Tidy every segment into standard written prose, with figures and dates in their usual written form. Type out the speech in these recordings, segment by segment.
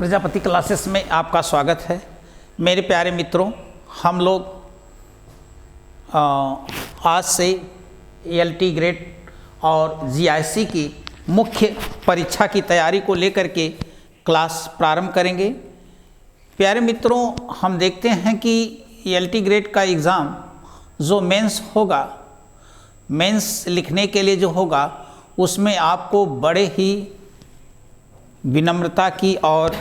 Prajapati classes में आपका स्वागत है। मेरे प्यारे मित्रों, हम लोग आज से एलटी ग्रेड और जीआईसी की मुख्य परीक्षा की तैयारी को लेकर के क्लास प्रारंभ करेंगे। प्यारे मित्रों, हम देखते हैं कि एलटी ग्रेड का एग्ज़ाम जो मेंस होगा, मेंस लिखने के लिए जो होगा, उसमें आपको बड़े ही विनम्रता की और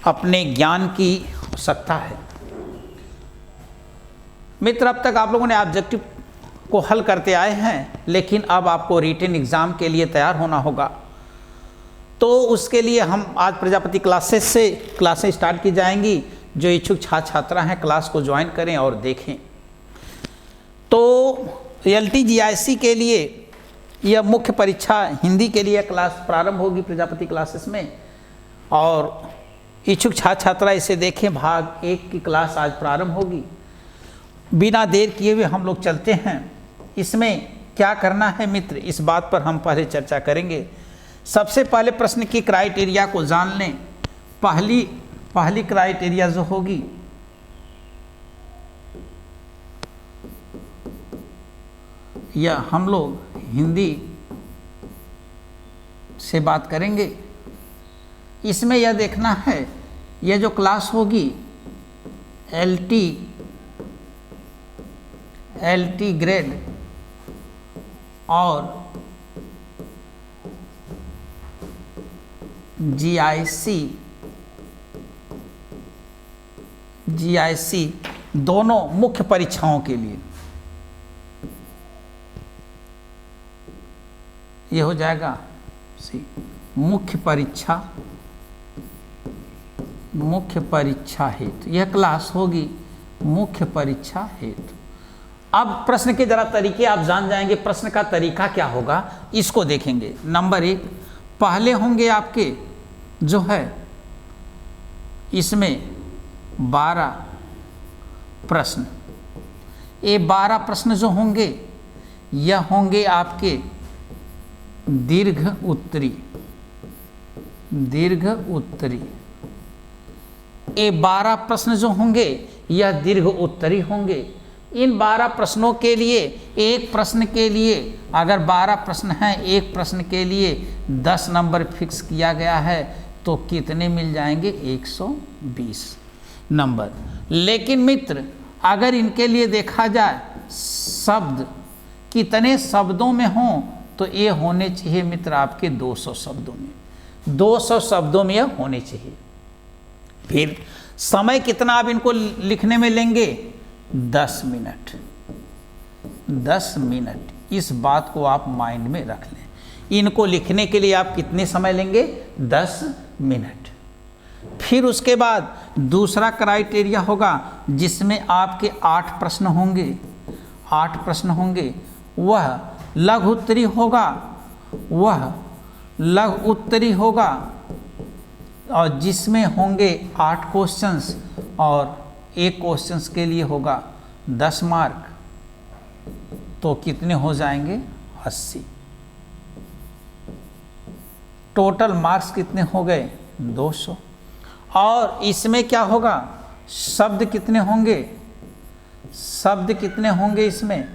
अपने ज्ञान की आवश्यकता है। मित्र, अब तक आप लोगों ने ऑब्जेक्टिव को हल करते आए हैं, लेकिन अब आपको रिटन एग्ज़ाम के लिए तैयार होना होगा। तो उसके लिए हम आज प्रजापति क्लासेस से क्लासें स्टार्ट की जाएंगी। जो इच्छुक छात्र छात्रा हैं, क्लास को ज्वाइन करें और देखें। तो एलटी जीआईसी के लिए यह मुख्य परीक्षा हिंदी के लिए क्लास प्रारंभ होगी प्रजापति क्लासेस में, और इच्छुक छात्र छात्रा इसे देखें। भाग 1 की क्लास आज प्रारंभ होगी। बिना देर किए हुए हम लोग चलते हैं। इसमें क्या करना है मित्र, इस बात पर हम पहले चर्चा करेंगे। सबसे पहले प्रश्न की क्राइटेरिया को जान लें। पहली क्राइटेरिया जो होगी, या हम लोग हिंदी से बात करेंगे। इसमें यह देखना है, यह जो क्लास होगी एलटी ग्रेड और जीआईसी दोनों मुख्य परीक्षाओं के लिए ये हो जाएगा मुख्य परीक्षा हेतु। यह क्लास होगी मुख्य परीक्षा हेतु। अब प्रश्न के जरा तरीके आप जान जाएंगे। प्रश्न का तरीका क्या होगा, इसको देखेंगे। नंबर 1, पहले होंगे आपके जो है इसमें 12 प्रश्न। ये 12 प्रश्न जो होंगे, यह होंगे आपके दीर्घ उत्तरी। ये 12 प्रश्न जो होंगे, यह दीर्घ उत्तरी होंगे। इन 12 प्रश्नों के लिए, एक प्रश्न के लिए अगर 12 प्रश्न हैं, एक प्रश्न के लिए 10 नंबर फिक्स किया गया है, तो कितने मिल जाएंगे? 120 नंबर। लेकिन मित्र, अगर इनके लिए देखा जाए शब्द कितने शब्दों में हों, तो ये होने चाहिए मित्र आपके 200 शब्दों में। 200 शब्दों में यह होने चाहिए। फिर समय कितना आप इनको लिखने में लेंगे? 10 मिनट। 10 मिनट, इस बात को आप माइंड में रख लें। इनको लिखने के लिए आप कितने समय लेंगे? 10 मिनट। फिर उसके बाद दूसरा क्राइटेरिया होगा, जिसमें आपके 8 प्रश्न होंगे। 8 प्रश्न होंगे, वह लघु उत्तरी होगा, और जिसमें होंगे 8 क्वेश्चंस, और एक क्वेश्चंस के लिए होगा 10 मार्क। तो कितने हो जाएंगे? 80। टोटल मार्क्स कितने हो गए? 200। और इसमें क्या होगा? शब्द कितने होंगे? इसमें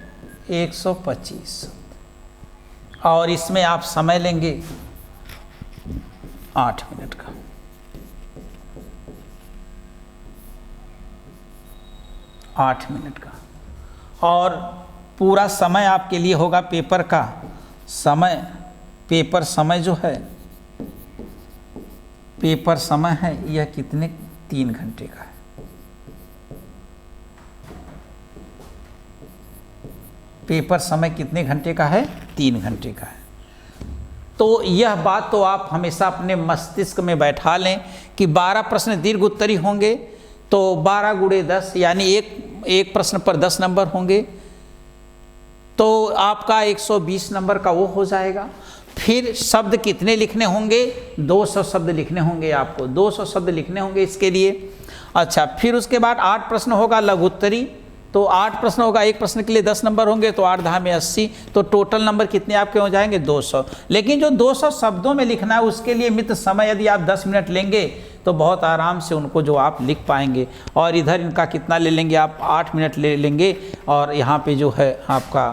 125। और इसमें आप समय लेंगे 8 मिनट का। 8 मिनट का। और पूरा समय आपके लिए होगा पेपर का समय। पेपर समय जो है, पेपर समय है, यह कितने? 3 घंटे का है। पेपर समय कितने घंटे का है? 3 घंटे का है। तो यह बात तो आप हमेशा अपने मस्तिष्क में बैठा लें कि 12 प्रश्न दीर्घ उत्तरी होंगे, तो 12 गुणे 10, यानी एक प्रश्न पर 10 नंबर होंगे, तो आपका 120 नंबर का वो हो जाएगा। फिर शब्द कितने लिखने होंगे? 200 शब्द लिखने होंगे। आपको 200 शब्द लिखने होंगे इसके लिए। अच्छा, फिर उसके बाद 8 प्रश्न होगा लघु उत्तरी, तो 8 प्रश्न होगा, एक प्रश्न के लिए 10 नंबर होंगे, तो 8 10 में 80, तो टोटल नंबर कितने आपके हो जाएंगे 200। लेकिन जो 200 शब्दों में लिखना है उसके लिए मित्र समय यदि आप 10 मिनट लेंगे तो बहुत आराम से उनको जो आप लिख पाएंगे। और इधर इनका कितना ले लेंगे आप 8 मिनट ले लेंगे, और यहाँ पे जो है आपका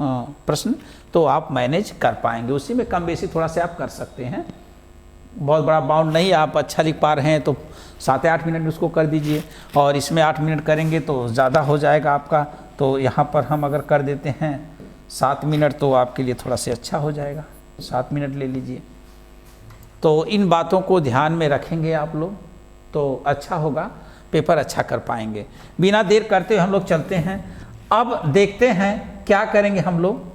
प्रश्न तो आप मैनेज कर पाएंगे। उसी में कम बेसी थोड़ा सा आप कर सकते हैं, बहुत बड़ा बाउंड नहीं, आप अच्छा लिख पा रहे हैं तो 7 या 8 मिनट में उसको कर दीजिए, और इसमें 8 मिनट करेंगे तो ज़्यादा हो जाएगा आपका। तो यहाँ पर हम अगर कर देते हैं 7 मिनट तो आपके लिए थोड़ा सा अच्छा हो जाएगा, 7 मिनट ले लीजिए। तो इन बातों को ध्यान में रखेंगे आप लोग तो अच्छा होगा, पेपर अच्छा कर पाएंगे। बिना देर करते हुए हम लोग चलते हैं। अब देखते हैं क्या करेंगे हम लोग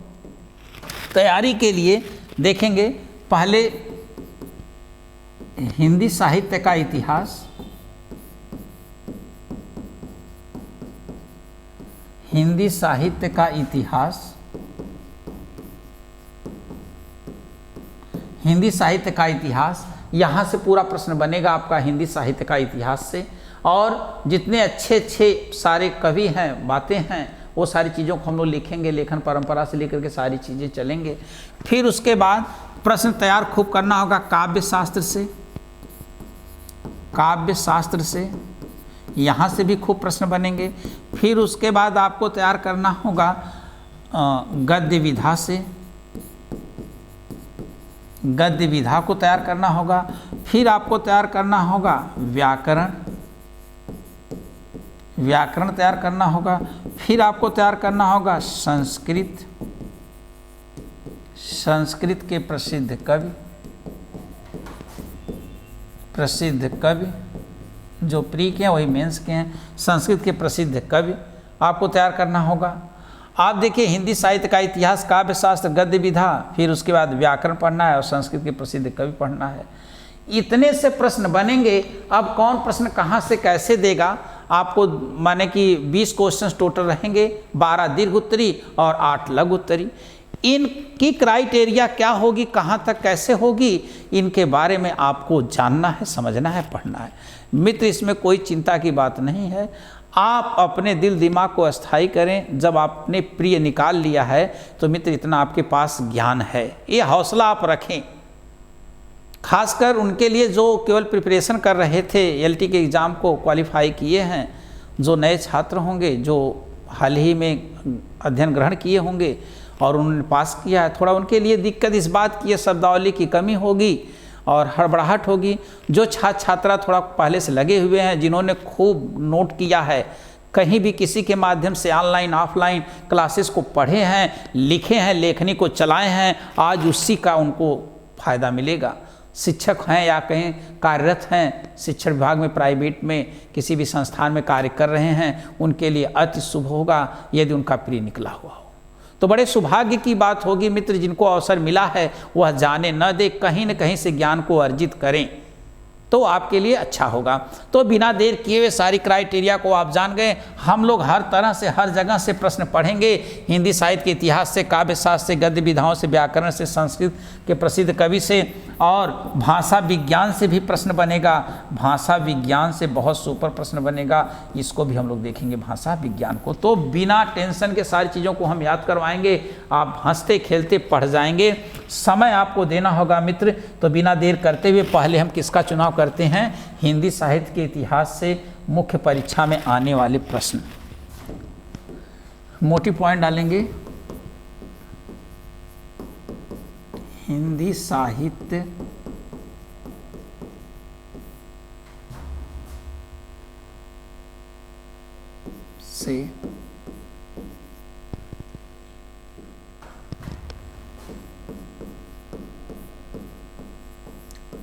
तैयारी के लिए। देखेंगे पहले हिंदी साहित्य का इतिहास, हिंदी साहित्य का इतिहास, हिंदी साहित्य का इतिहास, यहाँ से पूरा प्रश्न बनेगा आपका हिंदी साहित्य का इतिहास से। और जितने अच्छे अच्छे सारे कवि हैं, बातें हैं, वो सारी चीज़ों को हम लोग लिखेंगे, लेखन परंपरा से लेकर के सारी चीज़ें चलेंगे। फिर उसके बाद प्रश्न तैयार खूब करना होगा काव्य शास्त्र से, काव्य शास्त्र से, यहाँ से भी खूब प्रश्न बनेंगे। फिर उसके बाद आपको तैयार करना होगा गद्य विधा से, गद्य विधा को तैयार करना होगा। फिर आपको तैयार करना होगा व्याकरण, व्याकरण तैयार करना होगा। फिर आपको तैयार करना होगा संस्कृत, संस्कृत के प्रसिद्ध कवि, प्रसिद्ध कवि जो प्री के हैं वही मेंस के हैं, संस्कृत के प्रसिद्ध कवि आपको तैयार करना होगा। आप देखिए हिंदी साहित्य का इतिहास, काव्य शास्त्र, गद्य विधा, फिर उसके बाद व्याकरण पढ़ना है और संस्कृत के प्रसिद्ध कवि पढ़ना है। इतने से प्रश्न बनेंगे। अब कौन प्रश्न कहाँ से कैसे देगा आपको, माने कि 20 क्वेश्चंस टोटल रहेंगे, 12 दीर्घ उत्तरी और 8 लघु उत्तरी। इनकी क्राइटेरिया क्या होगी, कहाँ तक कैसे होगी, इनके बारे में आपको जानना है, समझना है, पढ़ना है। मित्र इसमें कोई चिंता की बात नहीं है। आप अपने दिल दिमाग को अस्थायी करें। जब आपने प्रिय निकाल लिया है तो मित्र इतना आपके पास ज्ञान है, ये हौसला आप रखें। खासकर उनके लिए जो केवल प्रिपरेशन कर रहे थे, एलटी के एग्ज़ाम को क्वालिफाई किए हैं, जो नए छात्र होंगे, जो हाल ही में अध्ययन ग्रहण किए होंगे और उन्होंने पास किया है, थोड़ा उनके लिए दिक्कत इस बात की है शब्दावली की कमी होगी और हड़बड़ाहट होगी। जो छात्र छात्रा थोड़ा पहले से लगे हुए हैं, जिन्होंने खूब नोट किया है, कहीं भी किसी के माध्यम से ऑनलाइन ऑफलाइन क्लासेस को पढ़े हैं, लिखे हैं, लेखनी को चलाए हैं, आज उसी का उनको फ़ायदा मिलेगा। शिक्षक हैं या कहीं कार्यरत हैं, शिक्षण विभाग में, प्राइवेट में, किसी भी संस्थान में कार्य कर रहे हैं, उनके लिए अति शुभ होगा यदि उनका प्रिय निकला हुआ हो। तो बड़े सौभाग्य की बात होगी मित्र, जिनको अवसर मिला है वह जाने न दे, कहीं न कहीं से ज्ञान को अर्जित करें तो आपके लिए अच्छा होगा। तो बिना देर किए हुए सारी क्राइटेरिया को आप जान गए। हम लोग हर तरह से, हर जगह से प्रश्न पढ़ेंगे। हिंदी साहित्य के इतिहास से, काव्य शास्त्र से, गद्य विधाओं से, व्याकरण से, संस्कृत के प्रसिद्ध कवि से, और भाषा विज्ञान से भी प्रश्न बनेगा। भाषा विज्ञान से बहुत सुपर प्रश्न बनेगा, इसको भी हम लोग देखेंगे भाषा विज्ञान को। तो बिना टेंशन के सारी चीज़ों को हम याद करवाएंगे, आप हंसते खेलते पढ़ जाएंगे। समय आपको देना होगा मित्र। तो बिना देर करते हुए पहले हम किसका चुनाव करते हैं, हिंदी साहित्य के इतिहास से मुख्य परीक्षा में आने वाले प्रश्न। मोटी पॉइंट डालेंगे, हिंदी साहित्य से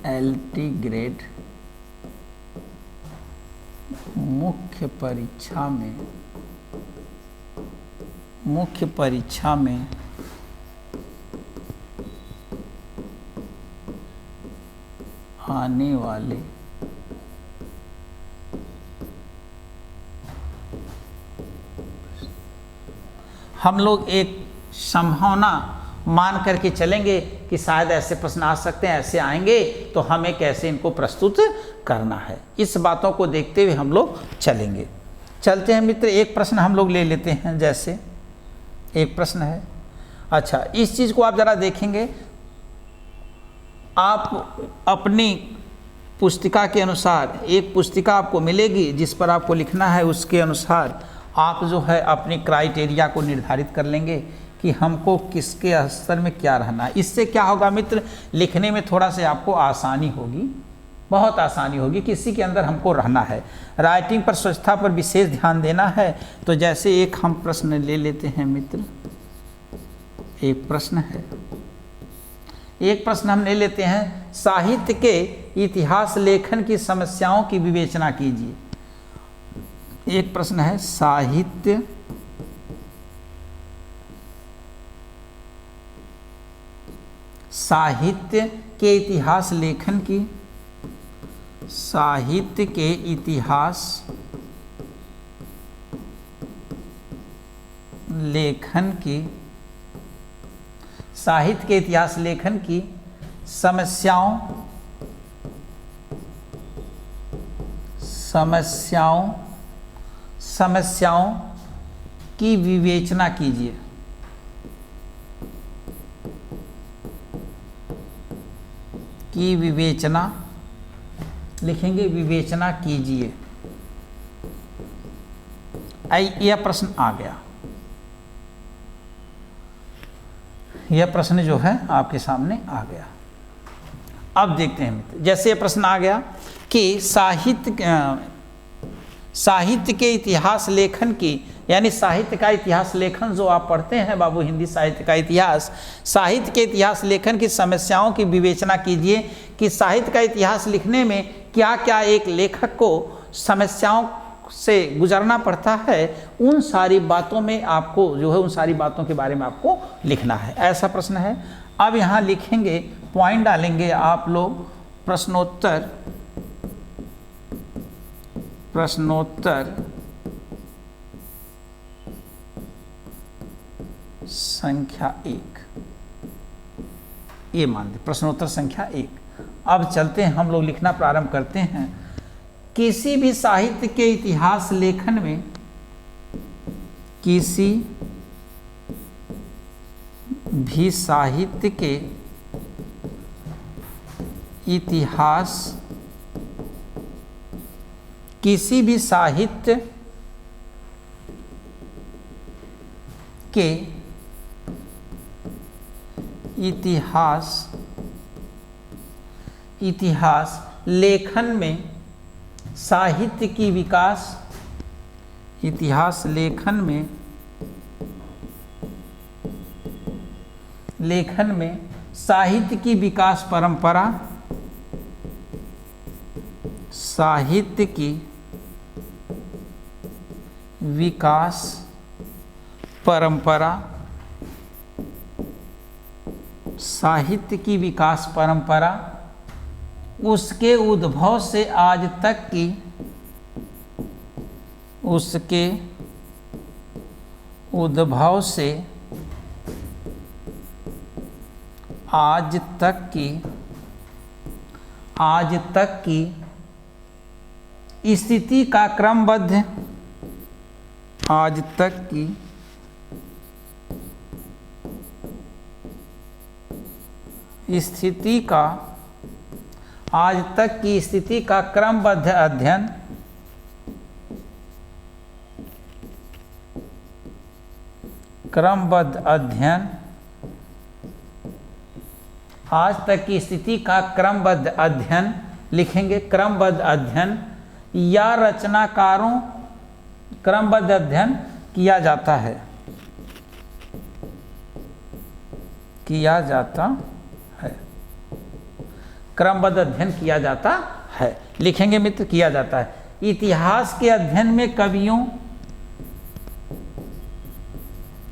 एलटी ग्रेड मुख्य परीक्षा में आने वाले हम लोग एक संभावना मान करके चलेंगे कि शायद ऐसे प्रश्न आ सकते हैं, ऐसे आएंगे, तो हमें कैसे इनको प्रस्तुत करना है, इस बातों को देखते हुए हम लोग चलेंगे। चलते हैं मित्र, एक प्रश्न हम लोग ले लेते हैं। जैसे एक प्रश्न है, अच्छा इस चीज़ को आप ज़रा देखेंगे, आप अपनी पुस्तिका के अनुसार एक पुस्तिका आपको मिलेगी जिस पर आपको लिखना है, उसके अनुसार आप जो है अपने क्राइटेरिया को निर्धारित कर लेंगे कि हमको किसके स्तर में क्या रहना है। इससे क्या होगा मित्र, लिखने में थोड़ा से आपको आसानी होगी, बहुत आसानी होगी, किसी के अंदर हमको रहना है। राइटिंग पर स्वच्छता पर विशेष ध्यान देना है। तो जैसे एक हम प्रश्न ले लेते हैं मित्र, एक प्रश्न है, एक प्रश्न हम ले लेते हैं, साहित्य के इतिहास लेखन की समस्याओं की विवेचना कीजिए। एक प्रश्न है, साहित्य के इतिहास लेखन की, साहित्य के इतिहास लेखन की, साहित्य के इतिहास लेखन की समस्याओं की विवेचना कीजिए। की विवेचना लिखेंगे, विवेचना कीजिए। यह प्रश्न आ गया, यह प्रश्न जो है आपके सामने आ गया। अब देखते हैं मित्र, जैसे यह प्रश्न आ गया कि साहित्य के इतिहास लेखन की, यानी साहित्य का इतिहास लेखन जो आप पढ़ते हैं बाबू, हिंदी साहित्य का इतिहास, साहित्य के इतिहास लेखन की समस्याओं की विवेचना कीजिए कि साहित्य का इतिहास लिखने में क्या क्या एक लेखक को समस्याओं से गुजरना पड़ता है, उन सारी बातों में आपको जो है, उन सारी बातों के बारे में आपको लिखना है। ऐसा प्रश्न है। अब यहाँ लिखेंगे, पॉइंट डालेंगे आप लोग, प्रश्नोत्तर संख्या 1, ये मान दे, प्रश्नोत्तर संख्या 1। अब चलते हैं, हम लोग लिखना प्रारंभ करते हैं। किसी भी साहित्य के इतिहास लेखन में, किसी भी साहित्य के इतिहास, किसी भी साहित्य के इतिहास लेखन में साहित्य की विकास, इतिहास लेखन में साहित्य की विकास परंपरा, साहित्य की विकास परंपरा, साहित्य की विकास परंपरा, उसके उद्भव से आज तक की, उसके उद्भव से आज तक की स्थिति का क्रमबद्ध, आज तक की स्थिति का, आज तक की स्थिति का क्रमबद्ध अध्ययन, आज तक की स्थिति का क्रमबद्ध अध्ययन, लिखेंगे क्रमबद्ध अध्ययन या रचनाकारों, क्रमबद्ध अध्ययन किया जाता है, क्रमबद्ध अध्ययन किया जाता है, लिखेंगे मित्र किया जाता है। इतिहास के अध्ययन में कवियों,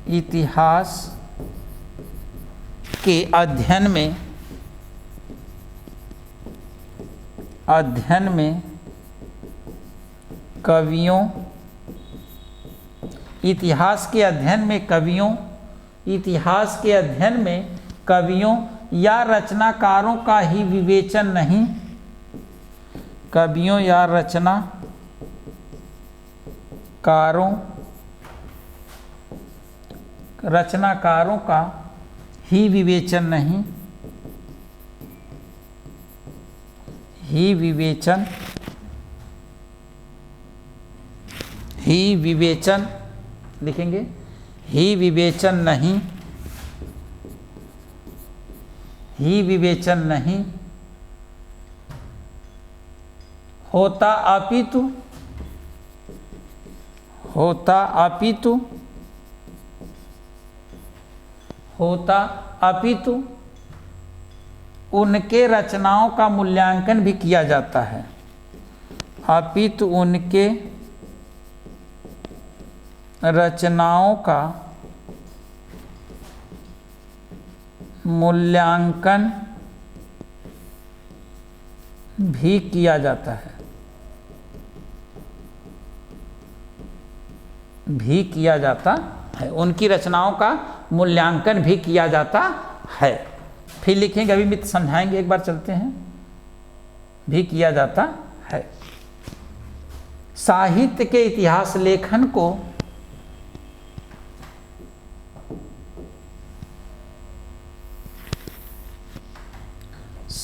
इतिहास के अध्ययन में कवियों, इतिहास के अध्ययन में कवियों, इतिहास के अध्ययन में कवियों या रचनाकारों का ही विवेचन नहीं, कवियों या रचनाकारों का ही विवेचन नहीं, ही विवेचन लिखेंगे, ही विवेचन नहीं होता, अपितु उनके रचनाओं का मूल्यांकन भी किया जाता है, अपितु उनके रचनाओं का मूल्यांकन भी किया जाता है, उनकी रचनाओं का मूल्यांकन भी किया जाता है। फिर लिखेंगे, अभी मित्र समझाएंगे, एक बार चलते हैं। भी किया जाता है। साहित्य के इतिहास लेखन को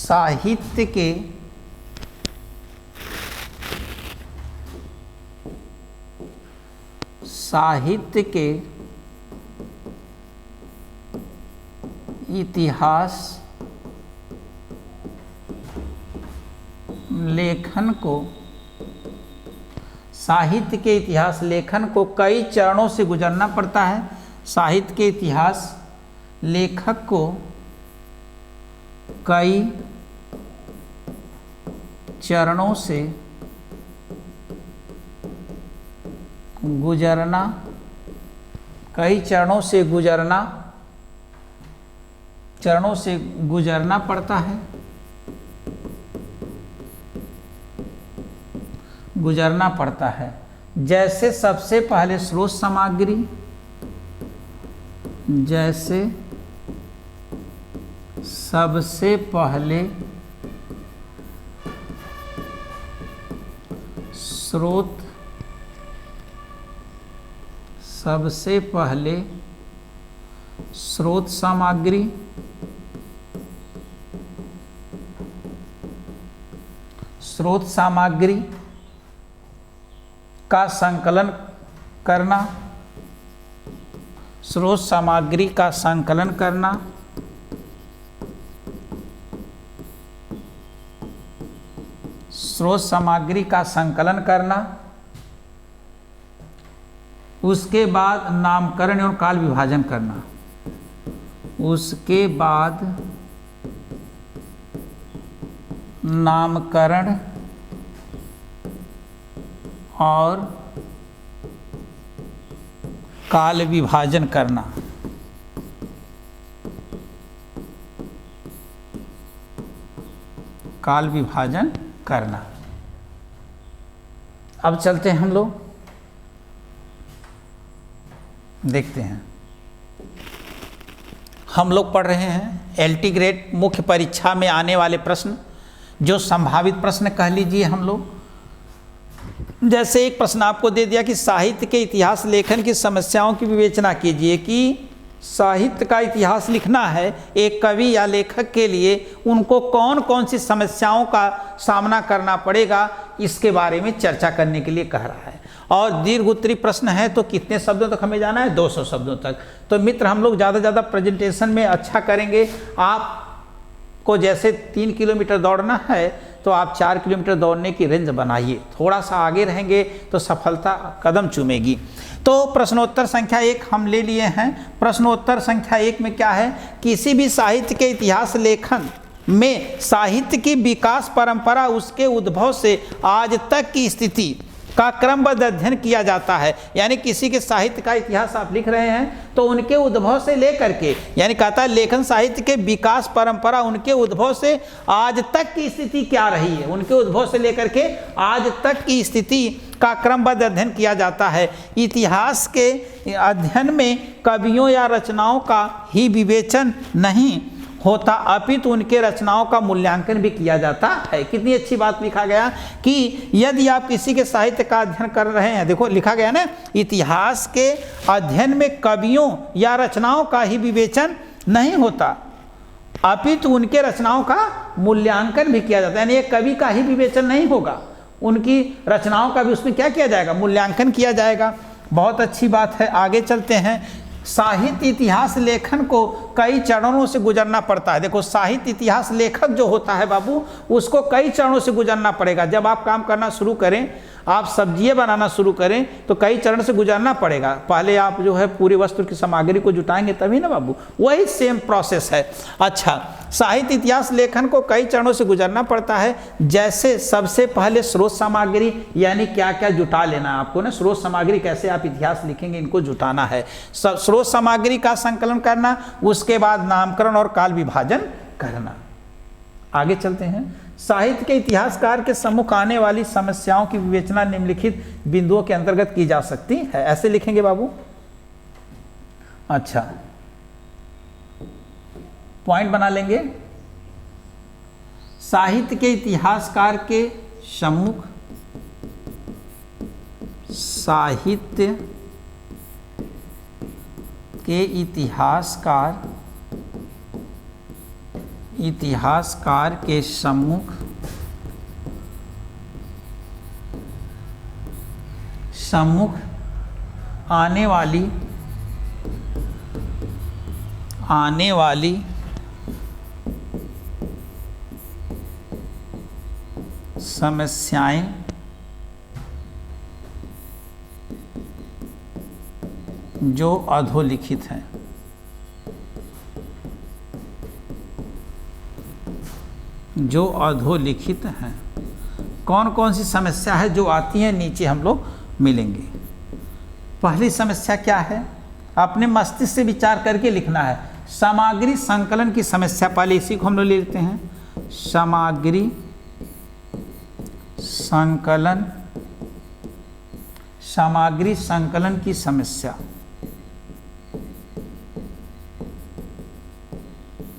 साहित्य के इतिहास लेखन को कई चरणों से गुजरना पड़ता है। साहित्य के इतिहास लेखक को कई चरणों से गुजरना पड़ता है। जैसे सबसे पहले स्रोत सामग्री, स्रोत सामग्री का संकलन करना, स्रोत सामग्री का संकलन करना, उसके बाद नामकरण और काल विभाजन करना, नामकरण और काल विभाजन करना। अब चलते हैं हम लोग, देखते हैं। हम लोग पढ़ रहे हैं एलटी ग्रेड मुख्य परीक्षा में आने वाले प्रश्न, जो संभावित प्रश्न कह लीजिए हम लोग। जैसे एक प्रश्न आपको दे दिया कि साहित्य के इतिहास लेखन की समस्याओं की विवेचना कीजिए, कि साहित्य का इतिहास लिखना है एक कवि या लेखक के लिए, उनको कौन कौन सी समस्याओं का सामना करना पड़ेगा, इसके बारे में चर्चा करने के लिए कह रहा है। और दीर्घ उत्तरी प्रश्न है तो कितने शब्दों तक हमें जाना है? 200 शब्दों तक। तो मित्र हम लोग ज़्यादा ज़्यादा प्रेजेंटेशन में अच्छा करेंगे। आपको जैसे 3 किलोमीटर दौड़ना है तो आप 4 किलोमीटर दौड़ने की रेंज बनाइए, थोड़ा सा आगे रहेंगे तो सफलता कदम चूमेगी। तो प्रश्नोत्तर संख्या 1 हम ले लिए हैं। प्रश्नोत्तर संख्या 1 में क्या है? किसी भी साहित्य के इतिहास लेखन में साहित्य की विकास परंपरा, उसके उद्भव से आज तक की स्थिति का क्रमबद्ध अध्ययन किया जाता है। यानी किसी के साहित्य का इतिहास आप लिख रहे हैं तो उनके उद्भव से लेकर के, यानी कहता है लेखन साहित्य के विकास परंपरा, उनके उद्भव से आज तक की स्थिति क्या रही है, उनके उद्भव से लेकर के आज तक की स्थिति का क्रमबद्ध अध्ययन किया जाता है। इतिहास के अध्ययन में कवियों या रचनाओं का ही विवेचन नहीं होता, अपितु उनके रचनाओं का मूल्यांकन भी किया जाता है। कितनी अच्छी बात लिखा गया कि यदि आप किसी के साहित्य का अध्ययन कर रहे हैं, देखो लिखा गया ना, इतिहास के अध्ययन में कवियों या रचनाओं का ही विवेचन नहीं होता, अपितु उनके रचनाओं का मूल्यांकन भी किया जाता है। यानी एक कवि का ही विवेचन नहीं होगा, उनकी रचनाओं का भी उसमें क्या किया जाएगा, मूल्यांकन किया जाएगा। बहुत अच्छी बात है, आगे चलते हैं। साहित्य इतिहास लेखन को कई चरणों से गुजरना पड़ता है। देखो साहित्य इतिहास लेखक जो होता है बाबू, उसको कई चरणों से गुजरना पड़ेगा। जब आप काम करना शुरू करें, आप सब्जियां बनाना शुरू करें तो कई चरण से गुजरना पड़ेगा। पहले आप जो है पूरी वस्तु की सामग्री को जुटाएंगे तभी ना बाबू, वही सेम प्रोसेस है। अच्छा, साहित्य इतिहास लेखन को कई चरणों से गुजरना पड़ता है। जैसे सबसे पहले स्रोत सामग्री, यानी क्या क्या जुटा लेना है आपको ना, स्रोत सामग्री कैसे आप इतिहास लिखेंगे, इनको जुटाना है। स्रोत सामग्री का संकलन करना, उसके बाद नामकरण और काल विभाजन करना। आगे चलते हैं। साहित्य के इतिहासकार के सम्मुख आने वाली समस्याओं की विवेचना निम्नलिखित बिंदुओं के अंतर्गत की जा सकती है। ऐसे लिखेंगे बाबू। अच्छा, पॉइंट बना लेंगे। साहित्य के इतिहासकार के सम्मुख, साहित्य के इतिहासकार के सम्मुख आने वाली समस्याएं जो अधोलिखित हैं, कौन कौन सी समस्या है जो आती है, नीचे हम लोग मिलेंगे। पहली समस्या क्या है, अपने मस्तिष्क से विचार करके लिखना है। सामग्री संकलन की समस्या, पहले इसी को हम लोग लेते हैं। सामग्री संकलन की समस्या।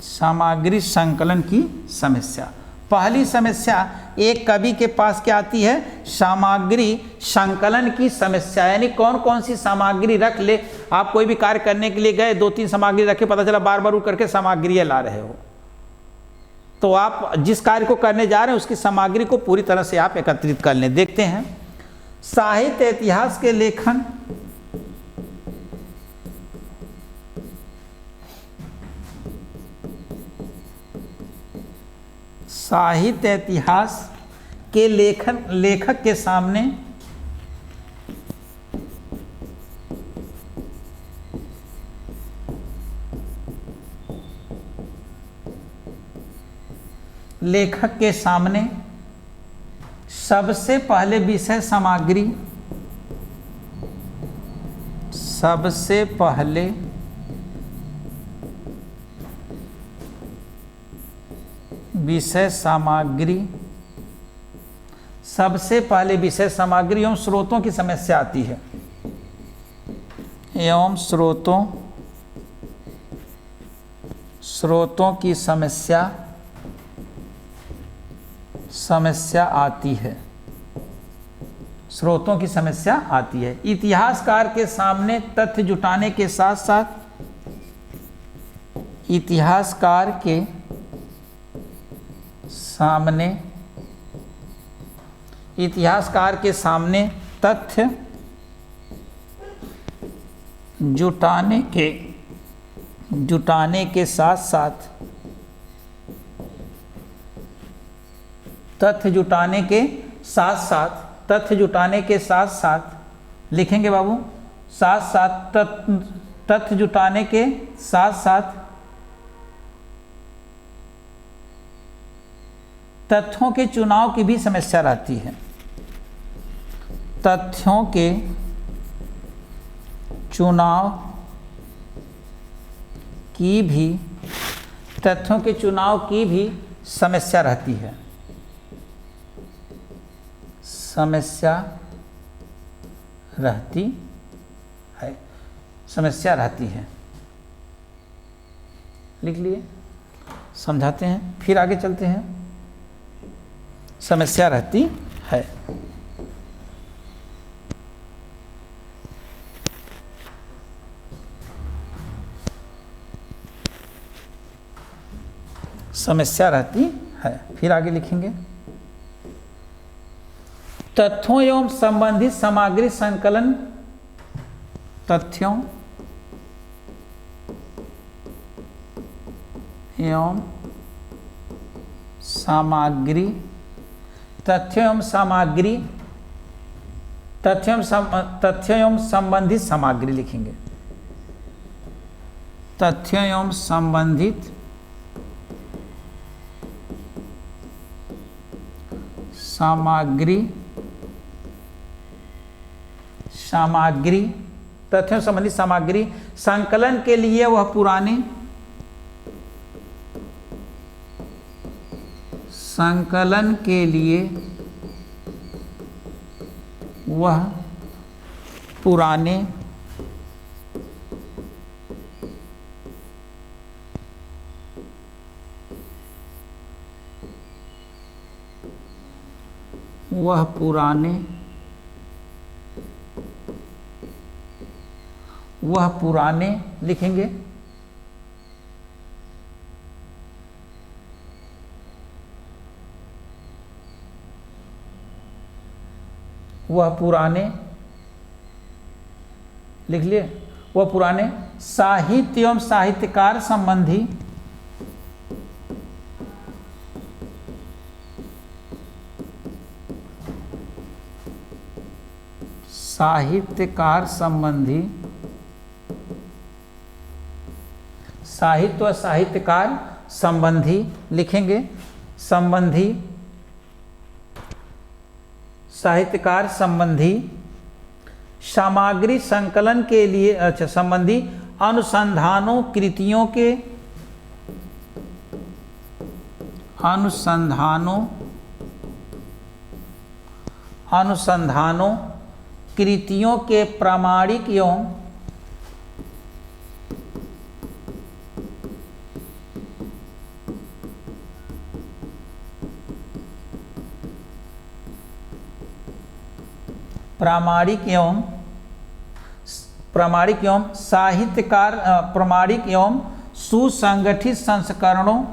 सामग्री संकलन की समस्या, पहली समस्या एक कवि के पास क्या आती है, सामग्री संकलन की समस्या। यानी कौन कौन सी सामग्री रख ले। आप कोई भी कार्य करने के लिए गए, 2-3 सामग्री रखे, पता चला बार बार उठ करके सामग्री ला रहे हो, तो आप जिस कार्य को करने जा रहे हैं उसकी सामग्री को पूरी तरह से आप एकत्रित कर लें। देखते हैं, साहित्य इतिहास के लेखन, साहित्य इतिहास के लेखक के सामने सबसे पहले विषय सामग्री, सबसे पहले विषय सामग्री एवं स्रोतों की समस्या आती है, एवं स्रोतों की समस्या आती है। स्रोतों की समस्या आती है। इतिहासकार के सामने तथ्य जुटाने के साथ साथ, इतिहासकार के सामने तथ्य जुटाने के साथ साथ लिखेंगे बाबू, तथ्य जुटाने के साथ साथ तथ्यों के चुनाव की भी समस्या रहती है। तथ्यों के चुनाव की भी समस्या रहती है। समस्या रहती है। लिख लिए। समझाते हैं, फिर आगे चलते हैं। समस्या रहती है। समस्या रहती है, फिर आगे लिखेंगे। तथ्यों एवं संबंधित सामग्री संकलन, तथ्यों एवं सामग्री, तथ्य एवं सामग्री, तथ्य एवं संबंधित सामग्री लिखेंगे। तथ्य एवं संबंधित सामग्री, तथ्यों संबंधित सामग्री संकलन के लिए वह पुराने, संकलन के लिए वह पुराने वह पुराने लिखेंगे। वह पुराने लिख लिए। वह पुराने साहित्य एवं साहित्यकार संबंधी, साहित्यकार संबंधी, साहित्य व साहित्यकार संबंधी लिखेंगे। संबंधी, साहित्यकार संबंधी सामग्री संकलन के लिए, अच्छा, संबंधी अनुसंधानों कृतियों के, अनुसंधानों कृतियों के प्रामाणिक एवं प्रामाणिक एवं साहित्यकार, प्रामाणिक एवं सुसंगठित संस्करणों,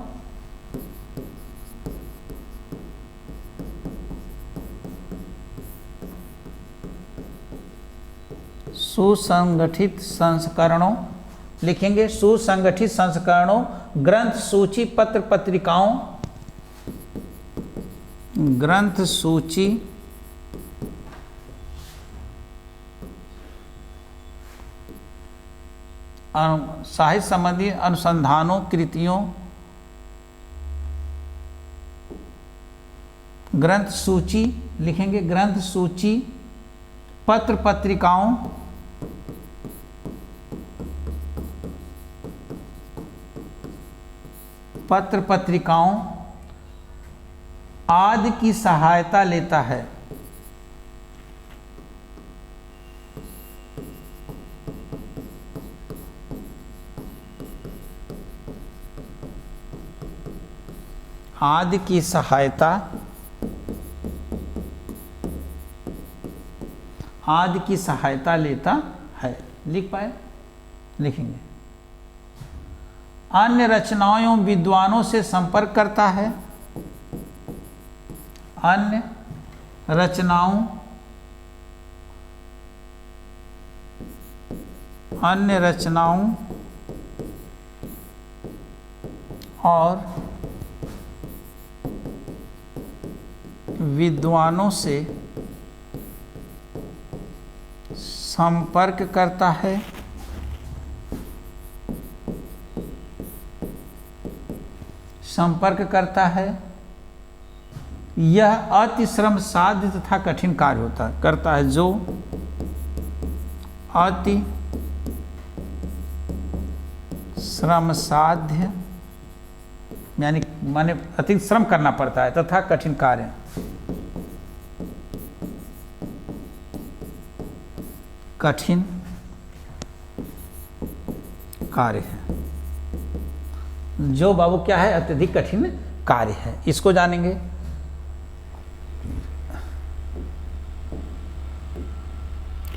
सुसंगठित संस्करणों लिखेंगे। सुसंगठित संस्करणों ग्रंथ सूची पत्र पत्रिकाओं, ग्रंथ सूची साहित्य संबंधी अनुसंधानों कृतियों, ग्रंथ सूची लिखेंगे। ग्रंथ सूची पत्र पत्रिकाओं, पत्र पत्रिकाओं आदि की सहायता लेता है। आदि की सहायता, आदि की सहायता लेता है। लिख पाए? लिखेंगे। अन्य रचनाओं एवं विद्वानों से संपर्क करता है। अन्य रचनाओं, अन्य रचनाओं और विद्वानों से संपर्क करता है। संपर्क करता है। यह अति श्रम साध्य तथा कठिन कार्य होता है, करता है, जो अति श्रम साध्य यानी माने अति श्रम करना पड़ता है, तथा कठिन कार्य, कठिन कार्य है। जो बाबू क्या है, अत्यधिक कठिन कार्य है, इसको जानेंगे।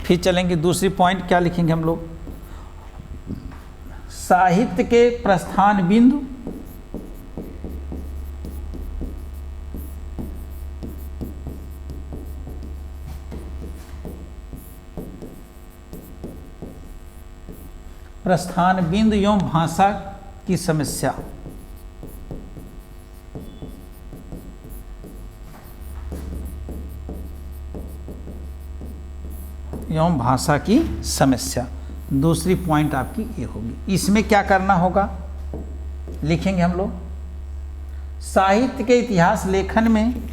फिर चलेंगे दूसरी पॉइंट, क्या लिखेंगे हम लोग, साहित्य के प्रस्थान बिंदु एवं भाषा की समस्या। एवं भाषा की समस्या, दूसरी पॉइंट आपकी ये होगी। इसमें क्या करना होगा, लिखेंगे हम लोग, साहित्य के इतिहास लेखन में,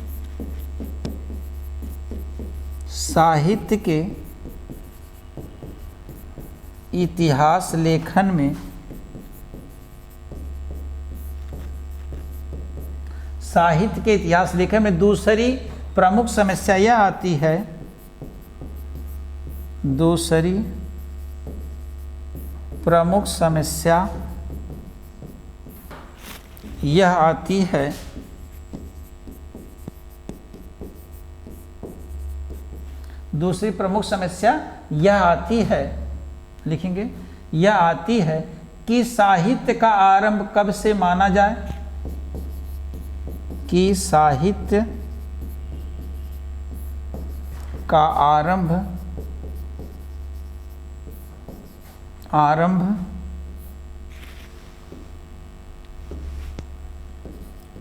साहित्य के इतिहास लेखन में साहित्य के इतिहास लेखन में दूसरी प्रमुख समस्या यह आती है, दूसरी प्रमुख समस्या यह आती है दूसरी प्रमुख समस्या यह आती है, लिखेंगे, यह आती है कि साहित्य का आरंभ कब से माना जाए, कि साहित्य का आरंभ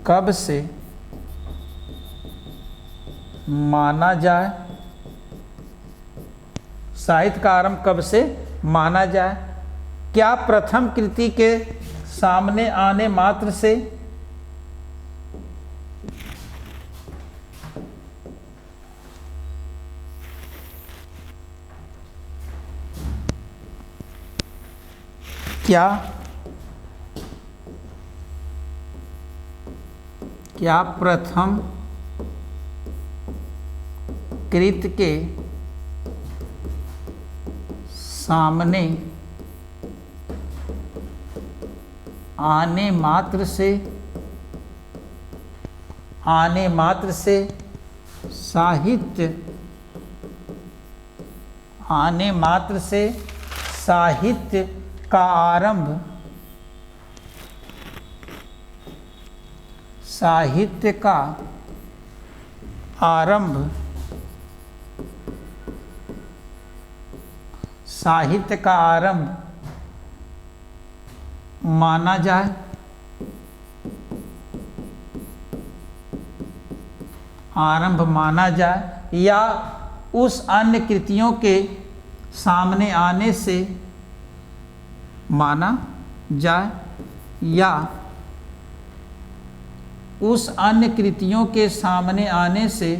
कब से माना जाए, साहित्य का आरंभ कब से माना जाए, क्या प्रथम कृति के सामने आने मात्र से, क्या प्रथम कृत के सामने आने मात्र से साहित्य का आरंभ, साहित्य का आरंभ माना जाए, या उस अन्य कृतियों के सामने आने से माना जाए, या उस अन्य कृतियों के सामने आने से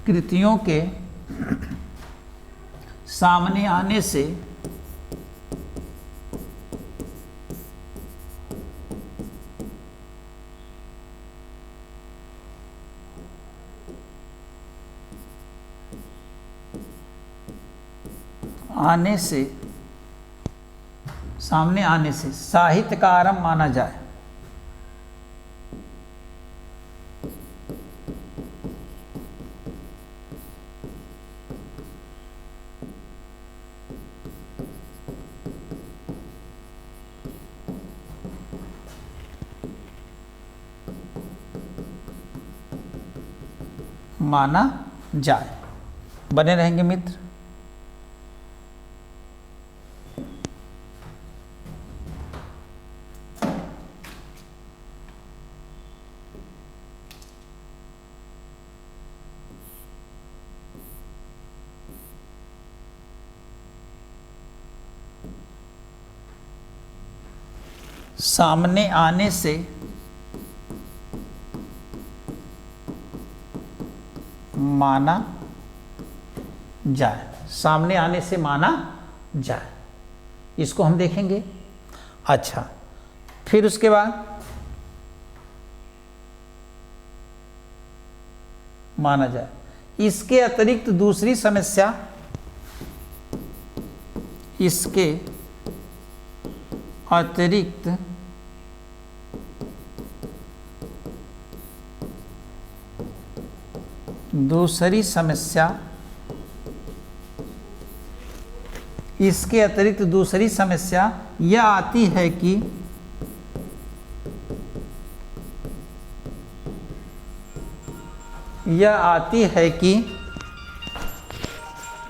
कृतियों के सामने आने से सामने आने से साहित्य का आरंभ माना जाए। माना जाए। बने रहेंगे मित्र। सामने आने से माना जाए, सामने आने से माना जाए, इसको हम देखेंगे। अच्छा, फिर उसके बाद माना जाए। इसके अतिरिक्त दूसरी समस्या, इसके अतिरिक्त दूसरी समस्या, इसके अतिरिक्त दूसरी समस्या यह आती है कि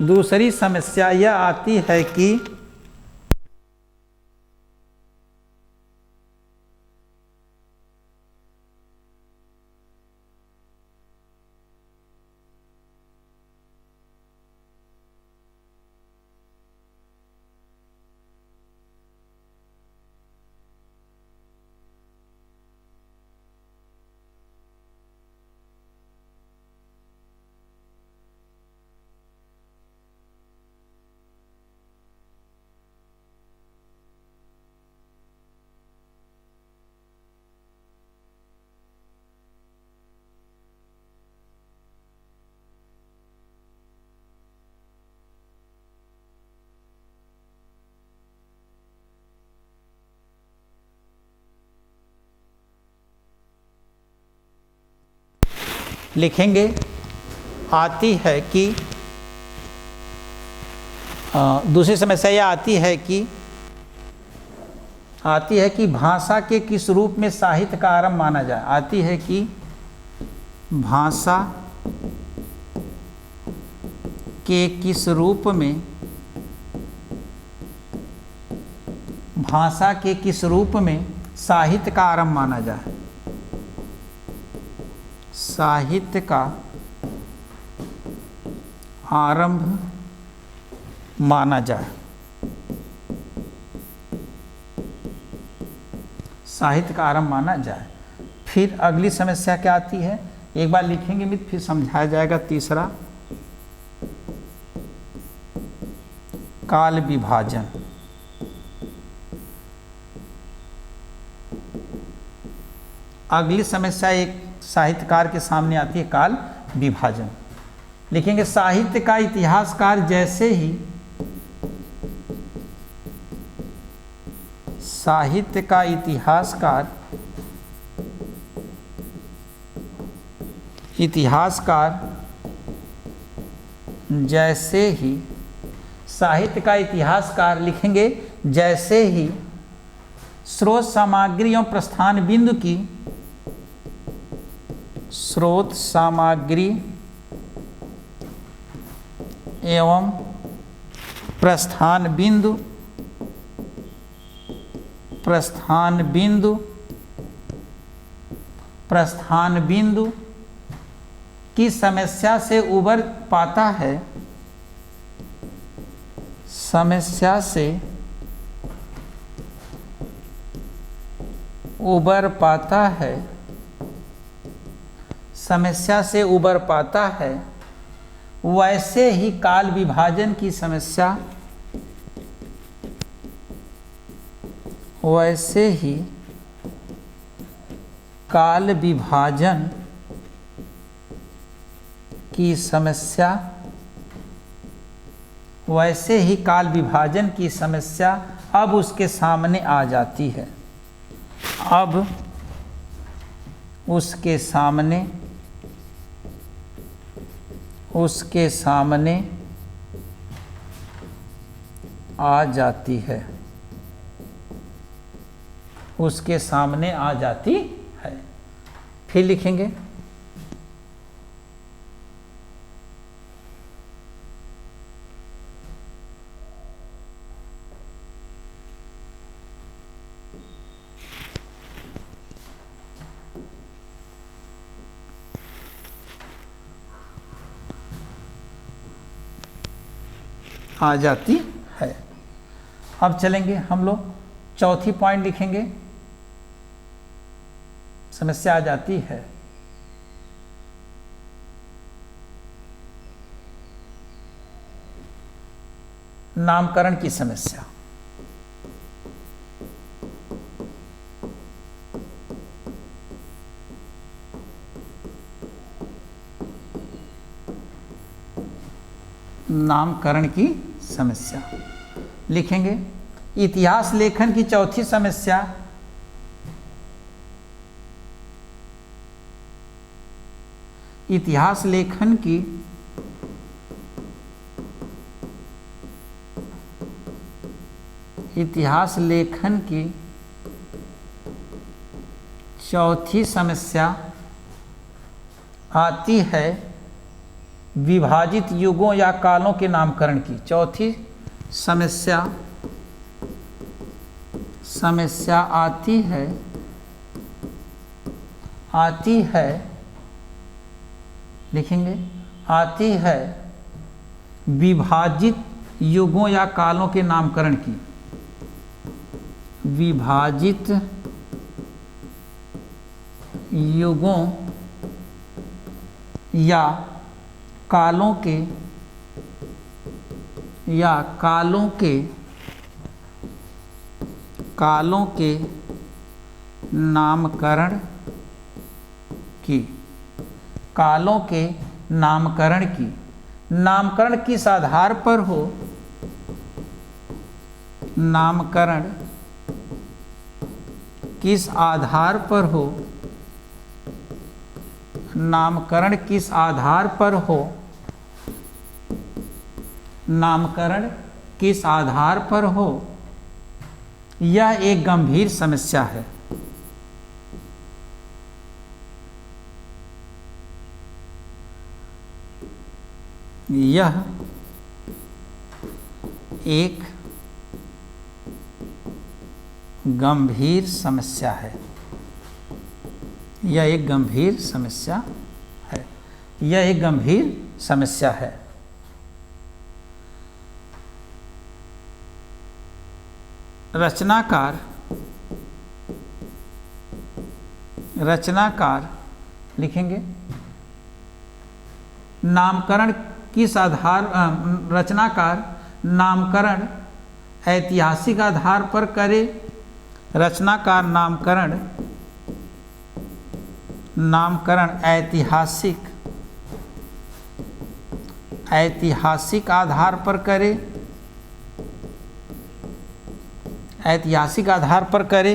दूसरी समस्या यह आती है कि लिखेंगे आती है कि दूसरी समस्या यह आती है कि भाषा के किस रूप में साहित्य का आरंभ माना जाए। आती है कि भाषा के किस रूप में, भाषा के किस रूप में साहित्य का आरंभ माना जाए। साहित्य का आरंभ माना जाए। साहित्य का आरंभ माना जाए। फिर अगली समस्या क्या आती है, एक बार लिखेंगे मित्र, फिर समझाया जाएगा। तीसरा, काल विभाजन। अगली समस्या एक साहित्यकार के सामने आती है, काल विभाजन। लिखेंगे साहित्य का इतिहासकार जैसे ही, साहित्य का इतिहासकार जैसे ही, साहित्य का इतिहासकार लिखेंगे जैसे ही स्रोत सामग्री एवं प्रस्थान बिंदु की, स्रोत सामग्री एवं प्रस्थान बिंदु की समस्या से उबर पाता है, समस्या से उबर पाता है, वैसे ही काल विभाजन की समस्या, वैसे ही काल विभाजन की समस्या, वैसे ही काल विभाजन की समस्या अब उसके सामने आ जाती है। अब उसके सामने आ जाती है, उसके सामने आ जाती है। फिर लिखेंगे आ जाती है। अब चलेंगे हम लोग चौथी पॉइंट लिखेंगे, समस्या आ जाती है। नामकरण की समस्या। नामकरण की समस्या। लिखेंगे इतिहास लेखन की चौथी समस्या, इतिहास लेखन की चौथी समस्या आती है विभाजित युगों या कालों के नामकरण की। चौथी समस्या आती है लिखेंगे आती है विभाजित युगों या कालों के नामकरण की। विभाजित युगों या कालों के नामकरण की। कालों के नामकरण की। नामकरण किस आधार पर हो? नामकरण किस आधार पर हो? नामकरण किस आधार पर हो? नामकरण किस आधार पर हो? यह एक गंभीर समस्या है। यह एक गंभीर समस्या है। यह एक गंभीर समस्या है। यह एक गंभीर समस्या है। रचनाकार लिखेंगे नामकरण किस आधार रचनाकार नामकरण ऐतिहासिक आधार पर करे। रचनाकार नामकरण ऐतिहासिक आधार पर करे। ऐतिहासिक आधार पर करे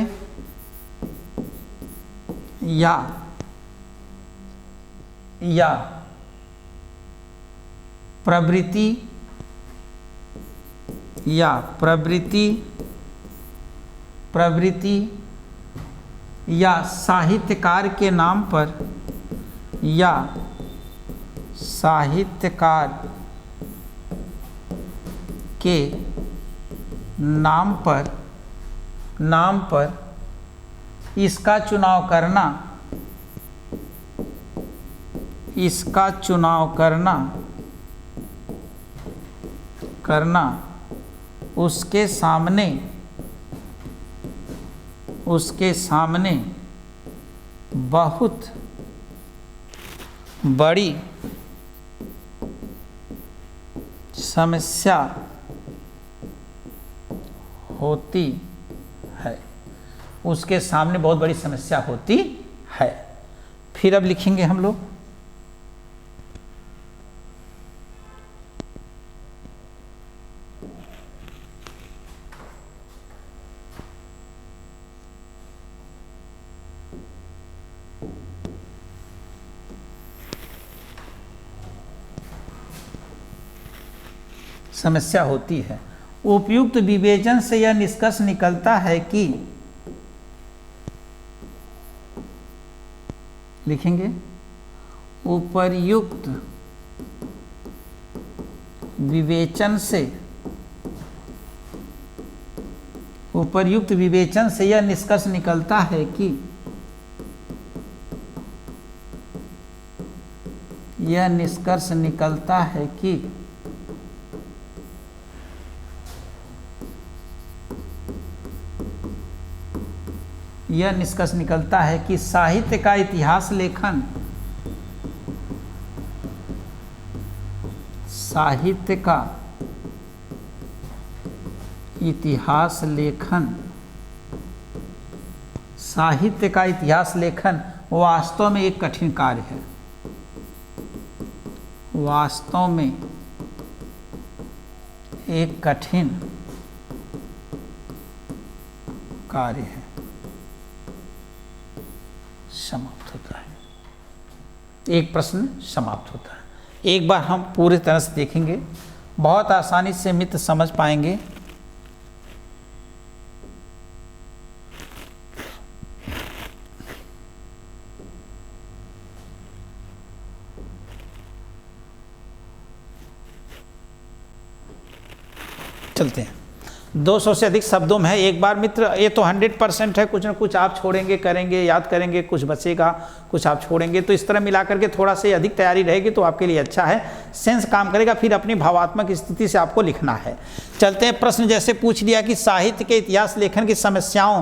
या प्रवृत्ति या साहित्यकार के नाम पर नाम पर इसका चुनाव करना उसके सामने बहुत बड़ी समस्या होती है। उसके सामने बहुत बड़ी समस्या होती है। फिर अब लिखेंगे हम लोग समस्या होती है। उपयुक्त विवेचन से यह निष्कर्ष निकलता है कि लिखेंगे उपर्युक्त विवेचन से यह निष्कर्ष निकलता है कि यह निष्कर्ष निकलता है कि साहित्य का इतिहास लेखन वास्तव में एक कठिन कार्य है। वास्तव में एक कठिन कार्य है, समाप्त होता है। एक प्रश्न समाप्त होता है। एक बार हम पूरी तरह से देखेंगे, बहुत आसानी से मित्र समझ पाएंगे। चलते हैं। 200 से अधिक शब्दों में है। एक बार मित्र, ये तो 100% है, कुछ ना कुछ आप छोड़ेंगे, करेंगे, याद करेंगे, कुछ बचेगा, कुछ आप छोड़ेंगे, तो इस तरह मिला करके थोड़ा सा अधिक तैयारी रहेगी तो आपके लिए अच्छा है, सेंस काम करेगा। फिर अपनी भावात्मक स्थिति से आपको लिखना है। चलते हैं। प्रश्न जैसे पूछ लिया कि साहित्य के इतिहास लेखन की समस्याओं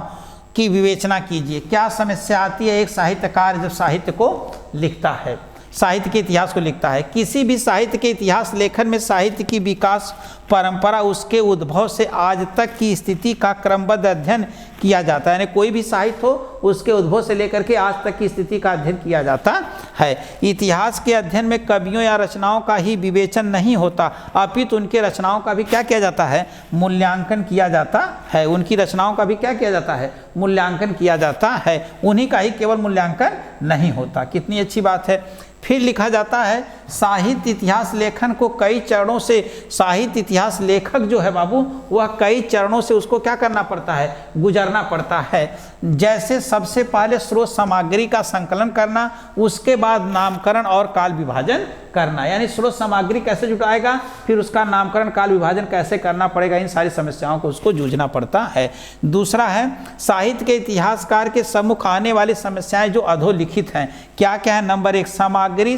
की विवेचना कीजिए। क्या समस्या आती है एक साहित्यकार जब साहित्य को लिखता है, साहित्य के इतिहास को लिखता है? किसी भी साहित्य के इतिहास लेखन में साहित्य की विकास परंपरा, उसके उद्भव से आज तक की स्थिति का क्रमबद्ध अध्ययन किया जाता है। यानी कोई भी साहित्य हो, उसके उद्भव से लेकर के आज तक की स्थिति का अध्ययन किया जाता है। इतिहास के अध्ययन में कवियों या रचनाओं का ही विवेचन नहीं होता, अपितु उनके रचनाओं का भी क्या किया जाता है? मूल्यांकन किया जाता है। उनकी रचनाओं का भी क्या किया जाता है? मूल्यांकन किया जाता है। उन्हीं का ही केवल मूल्यांकन नहीं होता। कितनी अच्छी बात है। फिर लिखा जाता है साहित्य इतिहास लेखन को कई चरणों से, साहित्य इतिहास लेखक जो है बाबू, वह कई चरणों से उसको क्या करना पड़ता है? गुजरना पड़ता है। जैसे सबसे पहले स्रोत सामग्री का संकलन करना, उसके बाद नामकरण और काल विभाजन करना। यानी स्रोत सामग्री कैसे जुटाएगा, फिर उसका नामकरण, काल विभाजन कैसे करना पड़ेगा, इन सारी समस्याओं को उसको जूझना पड़ता है। दूसरा है साहित्य के इतिहासकार के सम्मुख आने वाली समस्याएं जो अधोलिखित हैं। क्या क्या है? नंबर 1, सामग्री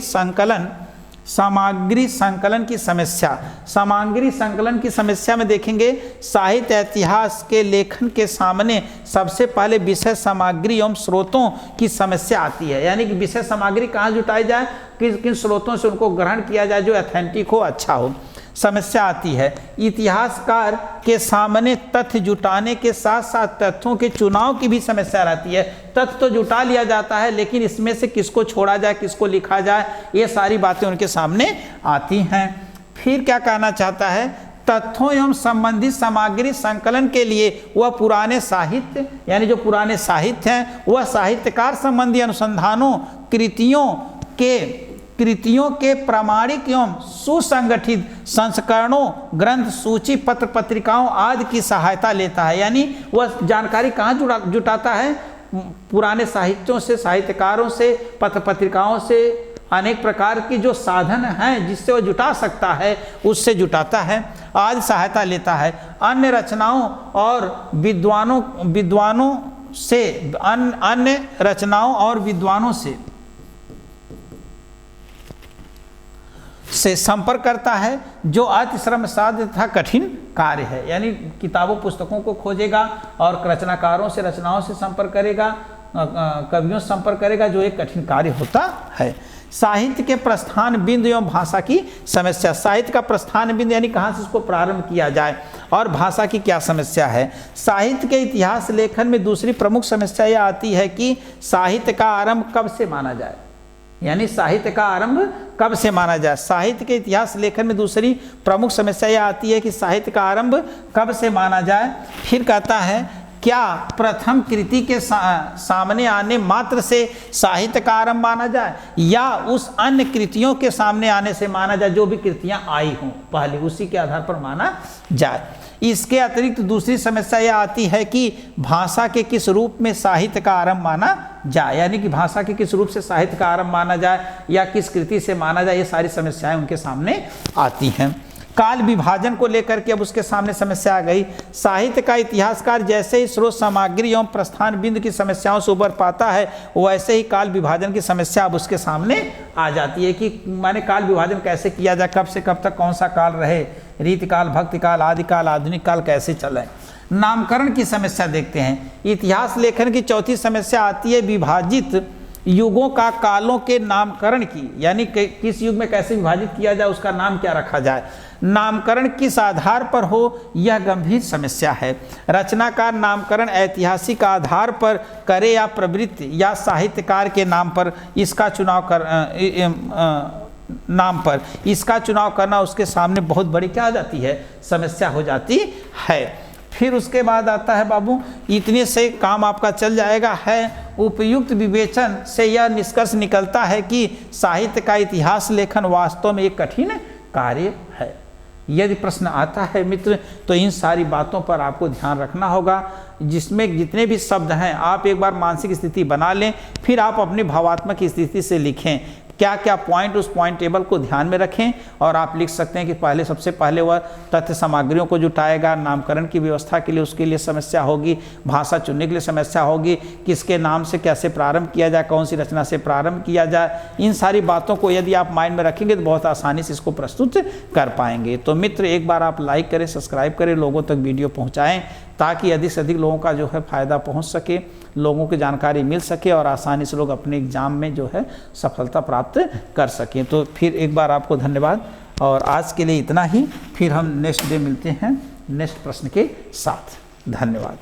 संकलन की समस्या। सामग्री संकलन की समस्या में देखेंगे, साहित्य इतिहास के लेखन के सामने सबसे पहले विषय सामग्री एवं स्रोतों की समस्या आती है। यानी कि विषय सामग्री कहाँ जुटाई जाए, किन किन स्रोतों से उनको ग्रहण किया जाए जो ऑथेंटिक हो, अच्छा हो, समस्या आती है। इतिहासकार के सामने तथ्य जुटाने के साथ साथ तथ्यों के चुनाव की भी समस्या रहती है। तथ्य तो जुटा लिया जाता है, लेकिन इसमें से किसको छोड़ा जाए, किसको लिखा जाए, ये सारी बातें उनके सामने आती हैं। फिर क्या कहना चाहता है? तथ्यों एवं संबंधित सामग्री संकलन के लिए वह पुराने साहित्य, यानी जो पुराने साहित्य हैं, वह साहित्यकार संबंधी अनुसंधानों, कृतियों के प्रामाणिक एवं सुसंगठित संस्करणों, ग्रंथ, सूची, पत्र पत्रिकाओं आदि की सहायता लेता है। यानी वह जानकारी कहाँ जुटाता है? पुराने साहित्यों से, साहित्यकारों से, पत्र पत्रिकाओं से, अनेक प्रकार की जो साधन हैं जिससे वह जुटा सकता है, उससे जुटाता है, आज सहायता लेता है। अन्य रचनाओं और विद्वानों से, अन्य रचनाओं और विद्वानों से संपर्क करता है, जो अति श्रम साध्य तथा कठिन कार्य है। यानी किताबों पुस्तकों को खोजेगा और रचनाकारों से, रचनाओं से संपर्क करेगा, कवियों से संपर्क करेगा, जो एक कठिन कार्य होता है। साहित्य के प्रस्थान बिंदु एवं भाषा की समस्या। साहित्य का प्रस्थान बिंदु यानी कहाँ से इसको प्रारंभ किया जाए, और भाषा की क्या समस्या है। साहित्य के इतिहास लेखन में दूसरी प्रमुख समस्या यह आती है कि साहित्य का आरंभ कब से माना जाए। यानी साहित्य का आरंभ कब से माना जाए। साहित्य के इतिहास लेखन में दूसरी प्रमुख समस्या यह आती है कि साहित्य का आरंभ कब से माना जाए। फिर कहता है, क्या प्रथम कृति के सामने आने मात्र से साहित्य का आरंभ माना जाए, या उस अन्य कृतियों के सामने आने से माना जाए, जो भी कृतियां आई हों पहले, उसी के आधार पर माना जाए। इसके अतिरिक्त दूसरी समस्या यह आती है कि भाषा के किस रूप में साहित्य का आरंभ माना जाए। यानी कि भाषा के किस रूप से साहित्य का आरंभ माना जाए, या किस कृति से माना जाए, ये सारी समस्याएं उनके सामने आती हैं। काल विभाजन को लेकर के अब उसके सामने समस्या आ गई। साहित्य का इतिहासकार जैसे ही स्रोत सामग्री एवं प्रस्थान बिंदु की समस्याओं से उबर पाता है, वैसे ही काल विभाजन की समस्या अब उसके सामने आ जाती है कि माने काल विभाजन कैसे किया जाए, कब से कब तक कौन सा काल रहे, रीतिकाल, भक्तिकाल, आदिकाल, आधुनिक काल कैसे चले। नामकरण की समस्या देखते हैं। इतिहास लेखन की चौथी समस्या आती है विभाजित युगों का कालों के नामकरण की। यानी किस युग में कैसे विभाजित किया जाए, उसका नाम क्या रखा जाए, नामकरण किस आधार पर हो, यह गंभीर समस्या है। रचनाकार नामकरण ऐतिहासिक आधार पर करे या प्रवृत्ति या साहित्यकार के नाम पर, इसका चुनाव नाम पर इसका चुनाव करना उसके सामने बहुत बड़ी क्या हो जाती है, समस्या हो जाती है। फिर उसके बाद आता है बाबू, इतने से काम आपका चल जाएगा है। उपयुक्त विवेचन से यह निष्कर्ष निकलता है कि साहित्य का इतिहास लेखन वास्तव में एक कठिन कार्य है। यदि प्रश्न आता है मित्र तो इन सारी बातों पर आपको ध्यान रखना होगा, जिसमें जितने भी शब्द हैं आप एक बार मानसिक स्थिति बना लें, फिर आप अपनी भावात्मक स्थिति से लिखें। क्या क्या पॉइंट, उस पॉइंट टेबल को ध्यान में रखें और आप लिख सकते हैं कि सबसे पहले वह तथ्य सामग्रियों को जुटाएगा, नामकरण की व्यवस्था के लिए उसके लिए समस्या होगी, भाषा चुनने के लिए समस्या होगी, किसके नाम से कैसे प्रारंभ किया जाए, कौन सी रचना से प्रारंभ किया जाए। इन सारी बातों को यदि आप माइंड में रखेंगे तो बहुत आसानी से इसको प्रस्तुत कर पाएंगे। तो मित्र एक बार आप लाइक करें, सब्सक्राइब करें, लोगों तक वीडियो पहुँचाएँ ताकि अधिक से अधिक लोगों का जो है फ़ायदा पहुंच सके, लोगों की जानकारी मिल सके और आसानी से लोग अपने एग्ज़ाम में जो है सफलता प्राप्त कर सकें। तो फिर एक बार आपको धन्यवाद और आज के लिए इतना ही। फिर हम नेक्स्ट डे मिलते हैं नेक्स्ट प्रश्न के साथ। धन्यवाद।